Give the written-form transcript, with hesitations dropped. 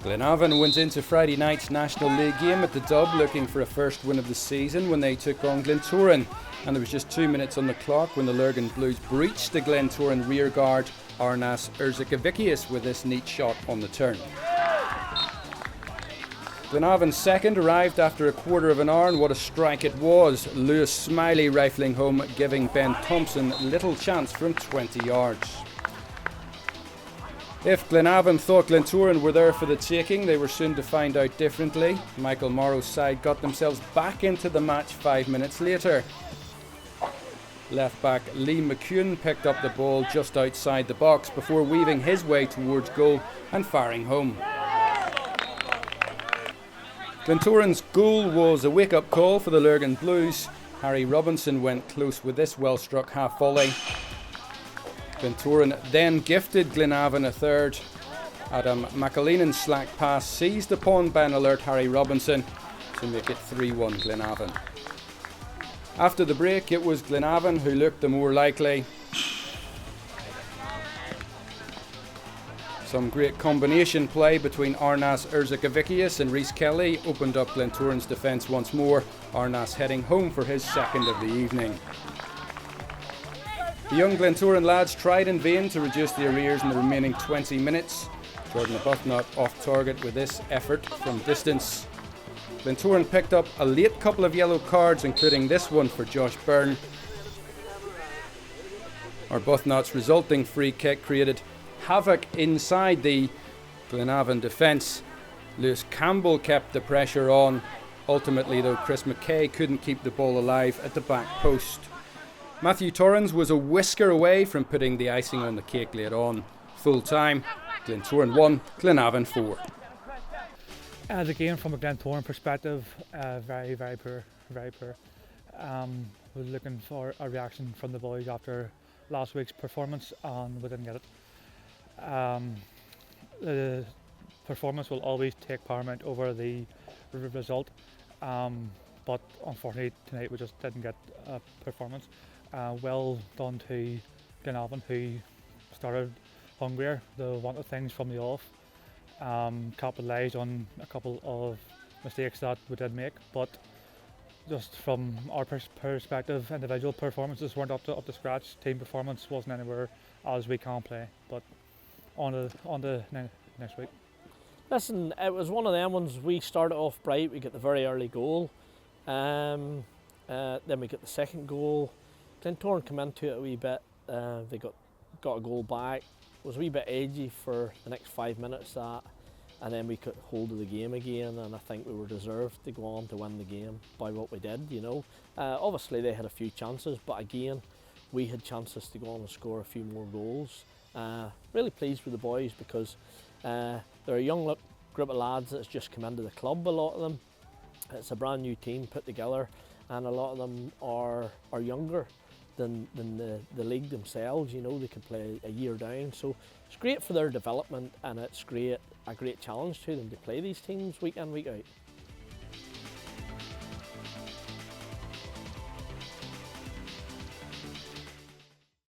Glenavon went into Friday night's National League game at the Dub looking for a first win of the season when they took on Glentoran, and there was just 2 minutes on the clock when the Lurgan Blues breached the Glentoran rearguard Arnas Urzikavicius with this neat shot on the turn. Glenavon's second arrived after a quarter of an hour, and what a strike it was. Lewis Smiley rifling home, giving Ben Thompson little chance from 20 yards. If Glenavon thought Glentoran were there for the taking, they were soon to find out differently. Michael Morrow's side got themselves back into the match 5 minutes later. Left back Lee McCune picked up the ball just outside the box before weaving his way towards goal and firing home. Glentoran's goal was a wake-up call for the Lurgan Blues. Harry Robinson went close with this well-struck half-volley. Glentoran then gifted Glenavon a third. Adam McAleenan's slack pass seized upon by an alert Harry Robinson to make it 3-1 Glenavon. After the break, it was Glenavon who looked the more likely. Some great combination play between Arnas Urzikavicius and Rhys Kelly opened up Glentoran's defence once more, Arnas heading home for his second of the evening. The young Glentoran lads tried in vain to reduce the arrears in the remaining 20 minutes. Jordan Arbuthnot off target with this effort from distance. Glentoran picked up a late couple of yellow cards, including this one for Josh Byrne. Arbuthnot's resulting free kick created havoc inside the Glenavon defence. Lewis Campbell kept the pressure on. Ultimately, though, Chris McKay couldn't keep the ball alive at the back post. Matthew Torrens was a whisker away from putting the icing on the cake late on. Full time, Glentoran 1, Glenavon 4. The game from a Glentoran perspective, very poor, very poor. We're looking for a reaction from the boys after last week's performance, and we didn't get it. The performance will always take paramount over the result, but unfortunately tonight we just didn't get a performance. Well done to Glenavon, who started hungrier. They wanted things from the off. Capitalised on a couple of mistakes that we did make, but just from our perspective, individual performances weren't up to scratch. Team performance wasn't anywhere as we can play. But on to next week. Listen, it was one of them ones. We started off bright. We get the very early goal. Then we get the second goal. Glentoran came into it a wee bit. They got a goal back. It was a wee bit edgy for the next 5 minutes, and then we got hold of the game again, and I think we were deserved to go on to win the game by what we did, you know. Obviously they had a few chances, but again, we had chances to go on and score a few more goals. Really pleased with the boys because they're a young group of lads that's just come into the club, a lot of them. It's a brand new team put together, and a lot of them are younger than the league themselves. You know, they could play a year down, so it's great for their development, and it's a great challenge to them to play these teams week in, week out.